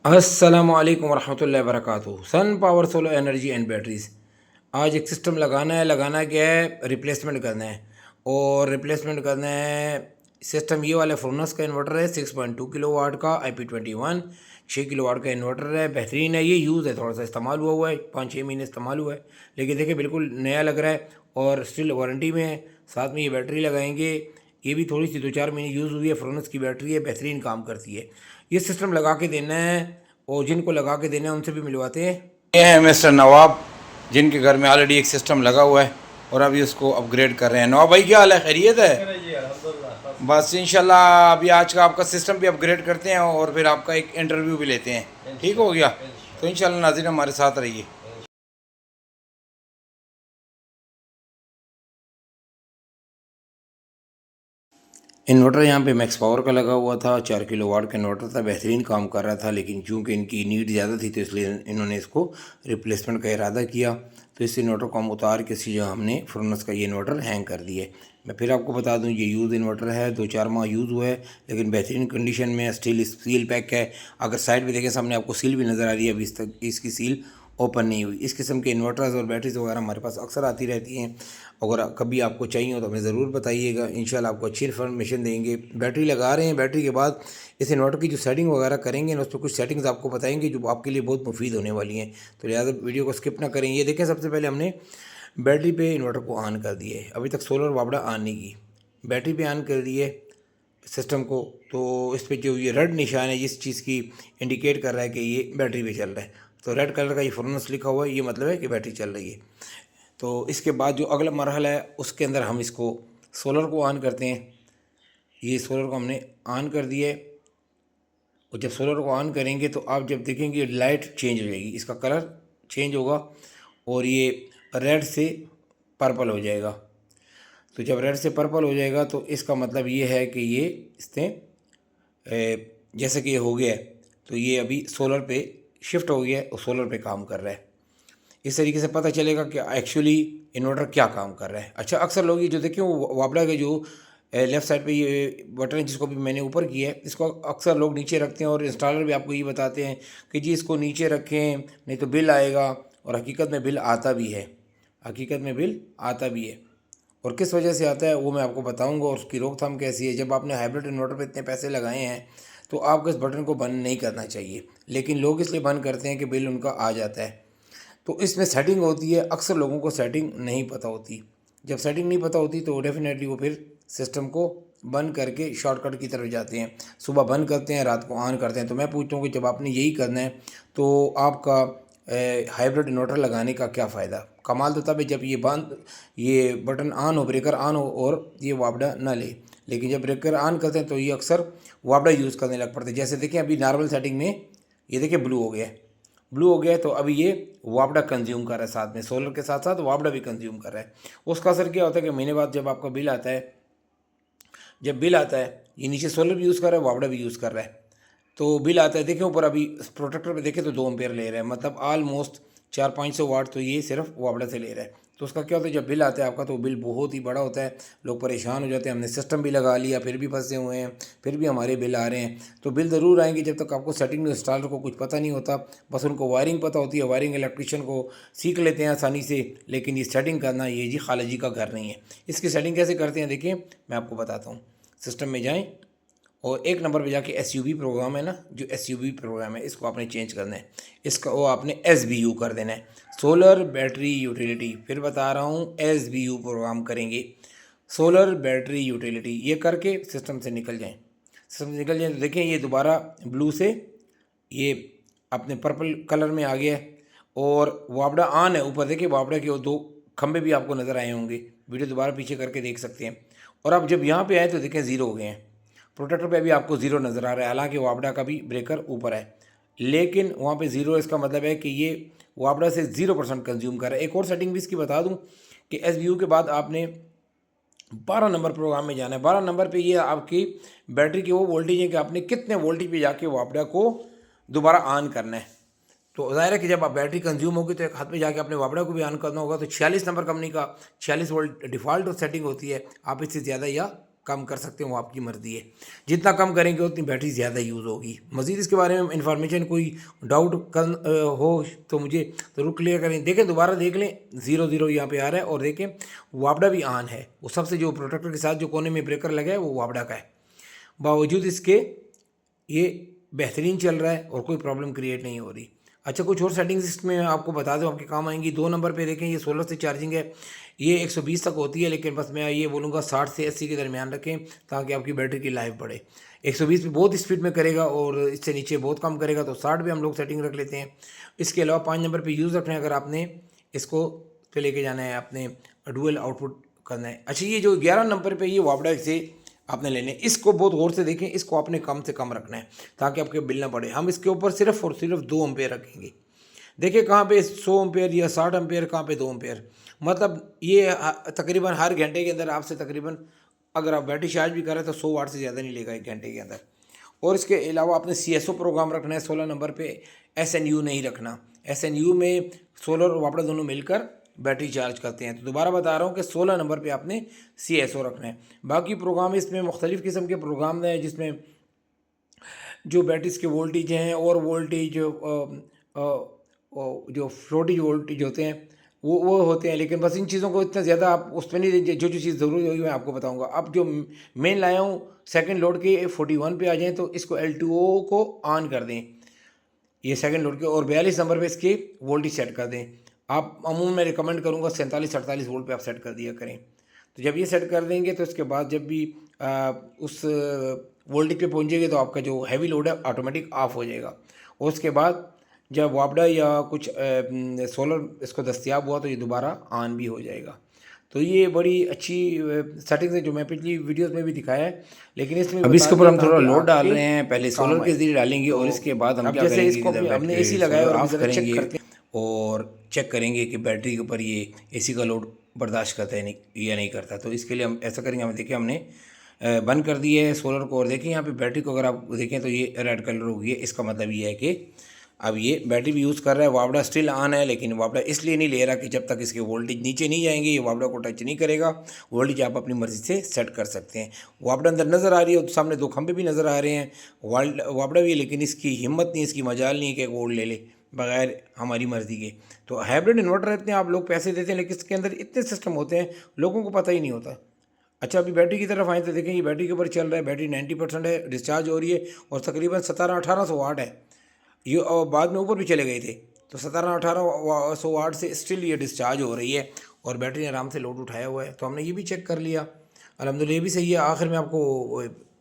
अस्सलामुअलैकुम वरहमतुल्लाहि वबरकातुहू। Sun Power Solar Energy and Batteries. आज एक सिस्टम लगाना क्या है, रिप्लेसमेंट करना है। और रिप्लेसमेंट करना है सिस्टम, ये वाला फ्रोनस का इन्वर्टर है 6.2 किलोवाट का IP21, 6 किलोवाट का इन्वर्टर है, बेहतरीन है। ये यूज़ है, थोड़ा सा इस्तेमाल हुआ है, 5-6 महीने इस्तेमाल हुआ है, लेकिन देखिए बिल्कुल नया लग रहा है और स्टिल वारंटी में है। साथ में ये बैटरी लगाएंगे, ये भी थोड़ी सी 2-4 महीने यूज़ हुई है। फ्रोनस की बैटरी है, बेहतरीन काम करती है। ये सिस्टम लगा के देना है और जिनको लगा के देना है उनसे भी मिलवाते हैं। ये हैं मिस्टर नवाब, जिनके घर में ऑलरेडी एक सिस्टम लगा हुआ है और अभी उसको अपग्रेड कर रहे हैं। नवाब भाई, क्या हाल है? खैरियत है? बस इंशाल्लाह अभी आज का आपका सिस्टम भी अपग्रेड करते हैं और फिर आपका एक इंटरव्यू भी लेते हैं। ठीक हो गया? तो इंशाल्लाह नाज़रीन हमारे साथ रहिए। इन्वर्टर यहाँ पे मैक्स पावर का लगा हुआ था, 4 किलोवाट का इन्वर्टर था, बेहतरीन काम कर रहा था। लेकिन चूँकि इनकी नीड ज़्यादा थी तो इसलिए इन्होंने इसको रिप्लेसमेंट का इरादा किया। तो इस इन्वर्टर को हम उतार के सीधा हमने फ्रोनस का ये इन्वर्टर हैंग कर दिए। मैं फिर आपको बता दूं, ये यूज़ इन्वर्टर है, 2-4 माह यूज़ हुआ है, लेकिन बेहतरीन कंडीशन में स्टील सील पैक है। अगर साइड पे देखें, सामने आपको सील भी नज़र आ रही है, अभी तक इसकी सील ओपन नहीं हुई। इस किस्म के इन्वर्टर्स और बैटरीज वगैरह हमारे पास अक्सर आती रहती हैं। अगर कभी आपको चाहिए हो तो हमें ज़रूर बताइएगा, इंशाल्लाह आपको अच्छी इन्फॉर्मेशन देंगे। बैटरी लगा रहे हैं, बैटरी के बाद इस इन्वर्टर की जो सेटिंग वगैरह करेंगे ना, उस पर कुछ सेटिंग्स आपको बताएंगे जो आपके लिए बहुत मुफीद होने वाली हैं। तो लिहाजा वीडियो को स्किप ना करें। ये देखें, सबसे पहले हमने बैटरी पे इन्वर्टर को ऑन कर दिया है। अभी तक सोलर वापड़ा ऑन नहीं की, बैटरी पे ऑन कर दिए सिस्टम को। तो इस पे जो ये रेड निशान है, जिस चीज़ की इंडिकेट कर रहा है कि ये बैटरी पे चल रहा है, तो रेड कलर का ये फ्रोनस लिखा हुआ है, ये मतलब है कि बैटरी चल रही है। तो इसके बाद जो अगला मरहला है, उसके अंदर हम इसको सोलर को ऑन करते हैं। ये सोलर को हमने ऑन कर दिया है और जब सोलर को ऑन करेंगे तो आप जब देखेंगे लाइट चेंज हो जाएगी, इसका कलर चेंज होगा और ये रेड से पर्पल हो जाएगा। तो जब रेड से पर्पल हो जाएगा तो इसका मतलब ये है कि ये इसने जैसे कि ये हो गया है, तो ये अभी सोलर पे शिफ्ट हो गया है और सोलर पे काम कर रहा है। इस तरीके से पता चलेगा कि एक्चुअली इन्वर्टर क्या काम कर रहा है। अच्छा, अक्सर लोग ये जो देखें वो वापड़ा के जो लेफ़्ट साइड पे ये बटन है, जिसको भी मैंने ऊपर किया है, इसको अक्सर लोग नीचे रखते हैं और इंस्टॉलर भी आपको ये बताते हैं कि जी इसको नीचे रखें नहीं तो बिल आएगा। और हकीकत में बिल आता भी है, हकीकत में बिल आता भी है। और किस वजह से आता है वो मैं आपको बताऊंगा और उसकी रोकथाम कैसी है। जब आपने हाइब्रिड इन्वर्टर पे इतने पैसे लगाए हैं तो आपको इस बटन को बंद नहीं करना चाहिए, लेकिन लोग इसलिए बंद करते हैं कि बिल उनका आ जाता है। तो इसमें सेटिंग होती है, अक्सर लोगों को सेटिंग नहीं पता होती। जब सेटिंग नहीं पता होती तो डेफिनेटली वो फिर सिस्टम को बंद करके शॉर्टकट की तरफ जाते हैं। सुबह बंद करते हैं, रात को ऑन करते हैं। तो मैं पूछता हूँ कि जब आपने यही करना है तो आपका हाइब्रिड इन्वर्टर लगाने का क्या फ़ायदा। कमाल तो तब है जब ये बटन ऑन हो, ब्रेकर ऑन हो और ये वापडा ना ले। लेकिन जब ब्रेकर ऑन करते हैं तो ये अक्सर वापडा यूज़ करने लग पड़ते हैं। जैसे देखें अभी नॉर्मल सेटिंग में ये देखिए ब्लू हो गया है, ब्लू हो गया है, तो अभी ये वापडा कंज्यूम कर रहा है, साथ में सोलर के साथ साथ वापडा भी कंज्यूम कर रहा है। उसका असर क्या होता है कि महीने बाद जब आपका बिल आता है, जब बिल आता है, ये नीचे सोलर भी यूज़ कर रहा है, वापडा भी यूज़ कर रहा है, तो बिल आता है। देखें ऊपर अभी प्रोटेक्टर पे देखें तो 2 एम्पेयर ले रहा है, मतलब ऑलमोस्ट 400-500 वाट तो ये सिर्फ वापडा से ले रहा है। तो उसका क्या होता है, जब बिल आता है आपका तो बिल बहुत ही बड़ा होता है, लोग परेशान हो जाते हैं। हमने सिस्टम भी लगा लिया फिर भी फंसे हुए हैं, फिर भी हमारे बिल आ रहे हैं। तो बिल ज़रूर आएंगे जब तक आपको सेटिंग इंस्टॉलर को कुछ पता नहीं होता। बस उनको वायरिंग पता होती है, वायरिंग इलेक्ट्रिशियन को सीख लेते हैं आसानी से। लेकिन ये सेटिंग करना ये जी खाला जी का घर नहीं है। इसकी सेटिंग कैसे करते हैं देखिए, मैं आपको बताता हूँ। सिस्टम में जाएँ और एक नंबर पे जाके SUV प्रोग्राम है ना, जो SUV प्रोग्राम है इसको आपने चेंज करना है। इसका वो आपने SBU कर देना है, सोलर बैटरी यूटिलिटी। फिर बता रहा हूँ, SBU प्रोग्राम करेंगे, सोलर बैटरी यूटिलिटी। ये करके सिस्टम से निकल जाएं, सिस्टम से निकल जाएं तो देखें ये दोबारा ब्लू से ये अपने पर्पल कलर में आ गया है और वापडा ऑन है। ऊपर देखिए वापडा के वो 2 खंबे भी आपको नज़र आए होंगे, वीडियो दोबारा पीछे करके देख सकते हैं। और अब जब यहाँ पे आए तो देखें ज़ीरो हो गए हैं, प्रोटेक्टर पे भी आपको ज़ीरो नज़र आ रहा है। हालांकि वापडा का भी ब्रेकर ऊपर है, लेकिन वहाँ पे ज़ीरो, इसका मतलब है कि ये वापडा से 0% कंज्यूम कर रहा है। एक और सेटिंग भी इसकी बता दूँ कि SBU के बाद आपने 12 नंबर प्रोग्राम में जाना है। 12 नंबर पे ये आपकी बैटरी की वो वोल्टेज है कि आपने कितने वोल्टेज पे जाके वापडा को दोबारा ऑन करना है। तो ज़ाहिर है कि जब आप बैटरी कंज्यूम होगी तो एक हाथ में जाके अपने वापडा को भी ऑन करना होगा। तो 46 नंबर कंपनी का 46 वोल्ट डिफ़ॉल्ट सेटिंग होती है, आप इससे ज़्यादा या कम कर सकते हैं वो आपकी मर्ज़ी है। जितना कम करेंगे उतनी बैटरी ज़्यादा यूज़ होगी। मज़ीद इसके बारे में इंफॉर्मेशन कोई डाउट हो तो मुझे ज़रूर क्लियर करें। देखें, दोबारा देख लें, 0 यहाँ पे आ रहा है और देखें वापडा भी ऑन है। वो सबसे जो प्रोटेक्टर के साथ जो कोने में ब्रेकर लगा है वो वापडा का है। बावजूद इसके ये बेहतरीन चल रहा है और कोई प्रॉब्लम क्रिएट नहीं हो रही। अच्छा, कुछ और सेटिंग्स इसमें आपको बता दूं, आपके काम आएंगी। 2 नंबर पे देखें, ये 16 से चार्जिंग है, ये 120 तक होती है, लेकिन बस मैं ये बोलूँगा 60 से 80 के दरमियान रखें ताकि आपकी बैटरी की लाइफ बढ़े। 120 पे बहुत स्पीड में करेगा और इससे नीचे बहुत कम करेगा, तो 60 पे हम लोग सेटिंग रख लेते हैं। इसके अलावा 5 नंबर पर यूज़ रखना है अगर आपने इसको पे लेके जाना है, आपने डुअल आउटपुट करना है। अच्छा, ये जो 11 नंबर पर ये वापडा से आपने लेने, इसको बहुत गौर से देखें, इसको आपने कम से कम रखना है ताकि आपके बिल ना पड़े। हम इसके ऊपर सिर्फ और सिर्फ 2 एम्पेयर रखेंगे। देखिए कहाँ पे 100 एम्पेयर या 60 एम्पेयर, कहाँ पे 2 एम्पेयर। मतलब ये तकरीबन हर घंटे के अंदर आपसे तकरीबन अगर आप बैटरी चार्ज भी करें तो 100 वाट से ज़्यादा नहीं लेगा 1 घंटे के अंदर। और इसके अलावा आपने CSO प्रोग्राम रखना है 16 नंबर पे। SNU नहीं रखना। SNU में सोलर और वापडा दोनों मिलकर बैटरी चार्ज करते हैं। तो दोबारा बता रहा हूँ कि 16 नंबर पे आपने CSO रखना है। बाकी प्रोग्राम इसमें मुख्तलिफ़ किस्म के प्रोग्राम हैं जिसमें जो बैटरीज के वोल्टेज हैं और वोल्टेज जो फ्लोटेज वोल्टेज होते हैं वो होते हैं, लेकिन बस इन चीज़ों को इतना ज़्यादा आप उस पर नहीं, जो चीज़ ज़रूरी होगी मैं आपको बताऊँगा। अब जो मेन लाया हूँ सेकेंड लोड के 41 पे आ जाएँ तो इसको L2O को ऑन कर दें, ये सेकंड लोड के, और 42 नंबर पे इसके वोल्टेज सेट कर दें। आप अमूमन मैं रिकमेंड करूँगा 47-48 वोल्ट पे आप सेट कर दिया करें। तो जब ये सेट कर देंगे तो इसके बाद जब भी उस वोल्टेज पे पहुँचेंगे तो आपका जो हैवी लोड है ऑटोमेटिक ऑफ हो जाएगा। और उसके बाद जब वापडा या कुछ सोलर इसको दस्तयाब हुआ तो ये दोबारा ऑन भी हो जाएगा। तो ये बड़ी अच्छी सेटिंग्स है जो मैं पिछली वीडियोस में भी दिखाया है, लेकिन इसमें अब इसके ऊपर हम थोड़ा लोड डाल रहे हैं। पहले सोलर के जरिए डालेंगे और इसके बाद हम क्या जैसे करेंगे, इसको हमने AC लगाया और ऑफ करेंगे और चेक करेंगे कि बैटरी के ऊपर ये AC का लोड बर्दाश्त करता है नहीं या नहीं करता। तो इसके लिए हम ऐसा करेंगे, हम देखिए हमने बंद कर दिया है सोलर को, और देखिए यहाँ पे बैटरी को अगर आप देखें तो ये रेड कलर हो गई है। इसका मतलब ये है कि अब ये बैटरी भी यूज़ कर रहा है। वापडा स्टिल ऑन है, लेकिन वापडा इसलिए नहीं ले रहा कि जब तक इसके वोल्टेज नीचे नहीं जाएंगे ये वापडा को टच नहीं करेगा। वोल्टेज आप अपनी मर्ज़ी से सेट कर सकते हैं। वापडा अंदर नज़र आ रही है, तो सामने 2 खंभे भी नज़र आ रहे हैं, वापडा भी है, लेकिन इसकी हिम्मत नहीं, इसकी मजाल नहीं है कि वोल्ट ले ले बग़ैर हमारी मर्ज़ी के। तो हाइब्रिड इन्वर्टर इतने आप लोग पैसे देते हैं, लेकिन इसके अंदर इतने सिस्टम होते हैं लोगों को पता ही नहीं होता। अच्छा, अभी बैटरी की तरफ आए तो देखें ये बैटरी के ऊपर चल रहा है, बैटरी 90% है, डिस्चार्ज हो रही है और तकरीबन 1700-1800 वाट है ये, और बाद में ऊपर भी चले गए थे तो 1700-1800 वाट से स्टिल ये डिस्चार्ज हो रही है और बैटरी ने आराम से लोड उठाया हुआ है। तो हमने ये भी चेक कर लिया, अल्हम्दुलिल्लाह ये भी सही है। आखिर में आपको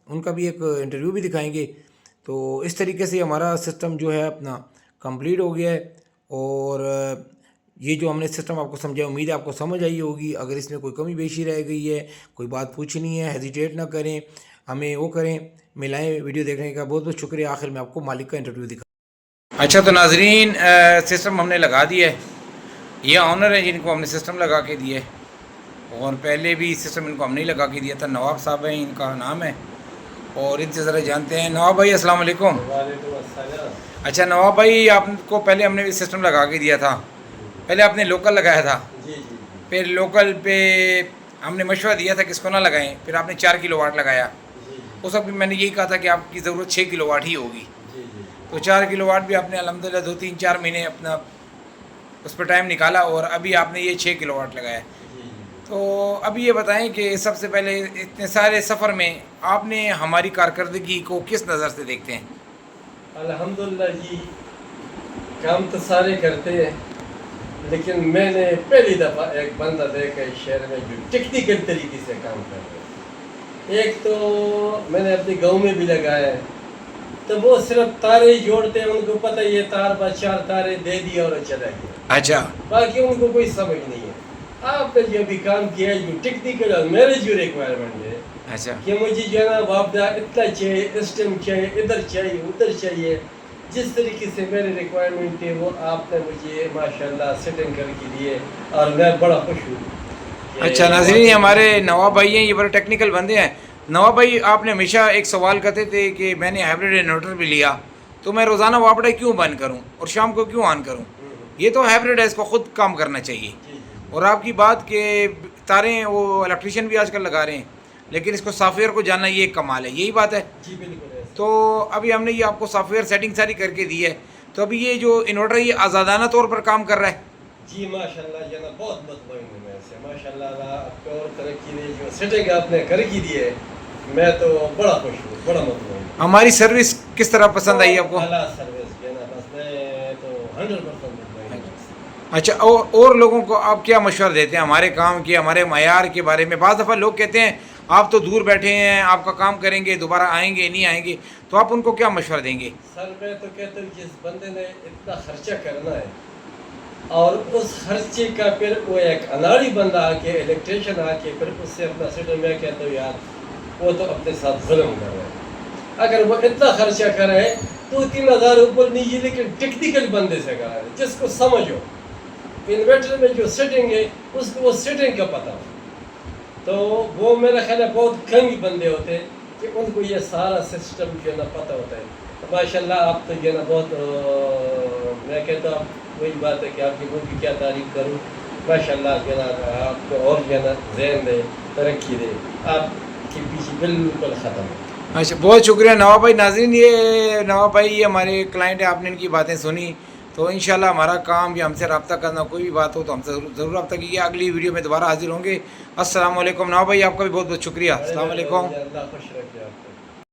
उनका भी एक इंटरव्यू भी दिखाएंगे। तो इस तरीके से हमारा सिस्टम जो है अपना कंप्लीट हो गया है। और ये जो हमने सिस्टम आपको समझाया, उम्मीद है आपको समझ आई होगी। अगर इसमें कोई कमी बेशी रह गई है, कोई बात पूछनी है, हेजिटेट ना करें, हमें वो करें, मिलाएं। वीडियो देखने का बहुत बहुत शुक्रिया। आखिर में आपको मालिक का इंटरव्यू दिखा। अच्छा, तो नाजरीन सिस्टम हमने लगा दिया है। ये ऑनर है जिनको हमने सिस्टम लगा के दिया है, और पहले भी सिस्टम इनको हमने लगा के दिया था। नवाब साहब हैं, इनका नाम है, और इनसे ज़रा जानते हैं। नवाब भाई अस्सलाम वालेकुम। अच्छा नवाब भाई, आपको पहले हमने भी सिस्टम लगा के दिया था। पहले आपने लोकल लगाया था, फिर लोकल पे हमने मशवरा दिया था कि इसको ना लगाएं, फिर आपने 4 किलोवाट लगाया। उस वक्त भी मैंने यही कहा था कि आपकी ज़रूरत 6 किलोवाट ही होगी। तो 4 किलोवाट भी आपने अल्हम्दुलिल्लाह 2-3-4 महीने अपना उस पर टाइम निकाला और अभी आपने ये 6 किलोवाट लगाया। तो अभी ये बताएं कि सबसे पहले इतने सारे सफ़र में आपने हमारी कारकर्दगी को किस नज़र से देखते हैं? अल्हम्दुलिल्लाह जी, काम तो सारे करते हैं, लेकिन मैंने पहली दफ़ा एक बंदा देखा इस शहर में जो टेक्निकल तरीके से काम कर रहे हैं। एक तो मैंने अपने गांव में भी लगाया है, तो वो सिर्फ तारे जोड़ते हैं, उनको पता ये तार बस 4 तारे दे दिया और चला गया। अच्छा, बाकी उनको कोई समझ नहीं है। आपने जो भी काम किया है जो टेक्निकल और मेरे जो रिक्वायरमेंट है, अच्छा, कि मुझे जो है ना वापदा इतना चाहिए, इस टाइम चाहिए, इधर चाहिए, उधर चाहिए, जिस तरीके से मेरे रिक्वायरमेंट थे वो आपने मुझे माशाल्लाह सेटिंग करके दिए और मैं बड़ा खुश हूँ। अच्छा नाज़रीन, हमारे नवाब भाई हैं, ये बड़े टेक्निकल बंदे हैं। नवाब भाई, आपने हमेशा एक सवाल करते थे कि मैंने हाइब्रिड इन्वर्टर भी लिया तो मैं रोज़ाना वापडा क्यों बंद करूं और शाम को क्यों ऑन करूं? ये तो हाइब्रिड है, इसको ख़ुद काम करना चाहिए। और आपकी बात के तारें वो इलेक्ट्रीशियन भी आजकल लगा रहे हैं, लेकिन इसको सॉफ्टवेयर को जानना ये एक कमाल है, यही बात है। जी बिल्कुल ऐसे। तो अभी हमने ये आपको सॉफ्टवेयर सेटिंग सारी करके दी है, तो अभी ये जो इन्वर्टर ये आज़ादाना तौर पर काम कर रहा है। जी माशाल्लाह जना बहुत मुतमईन हूँ मैं इससे, माशाल्लाह अल्लाह आपको और तरक्की दे, जो सेटिंग आपने करके दी है मैं तो बड़ा खुश हूँ, बड़ा मुतमईन हूँ। हमारी सर्विस किस तरह पसंद आई आपको? अल्लाह सर्विस देना बस, मैं तो 100% मुतमईन हूँ। अच्छा, और लोगों को आप क्या मशवरा देते हैं हमारे काम के, हमारे मयार के बारे में? बाज़ दफ़ा लोग कहते हैं आप तो दूर बैठे हैं, आपका काम करेंगे, दोबारा आएंगे नहीं आएंगे, तो आप उनको क्या मशवरा देंगे? सर मैं तो कहता हूँ जिस बंदे ने इतना खर्चा करना है और उस खर्चे का फिर वो एक अनाड़ी बंदा आके, इलेक्ट्रिशियन आके फिर उससे अपना सेटल, मैं कहता हूँ यार वो तो अपने साथ जुल्म कर रहे हैं। अगर वो इतना खर्चा करे 2-3 हज़ार ऊपर नहीं, लेकिन टेक्निकल बंदे से करा है जिसको समझो, इन्वर्टर में जो सेटिंग है उसको वो सेटिंग का पता हो, तो वो मेरा ख्याल है बहुत कम ही बंदे होते हैं कि उनको ये सारा सिस्टम जो है ना पता होता है। तो माशाल्लाह आप तो जो है ना बहुत मैं कहता हूँ वही बात है कि आपकी मुँह की क्या तारीफ करूँ, माशाल्लाह जो है ना आपको और जो है ना ज़हन दे, तरक्की दे, आपके पीछे बिल्कुल ख़त्म है। अच्छा, बहुत शुक्रिया नवाब भाई। नाज़रीन, ये नवाब भाई ये हमारे क्लाइंट है, आपने इनकी बातें सुनी, तो इंशाल्लाह हमारा काम या हमसे रब्ता करना, कोई भी बात हो तो हमसे ज़रूर रब्ता कीजिए। अगली वीडियो में दोबारा हाजिर होंगे। अस्सलाम वालेकुम नवाब भाई, आपका भी बहुत बहुत शुक्रिया। अस्सलाम वालेकुम। अल्लाह खुश रखे आपको।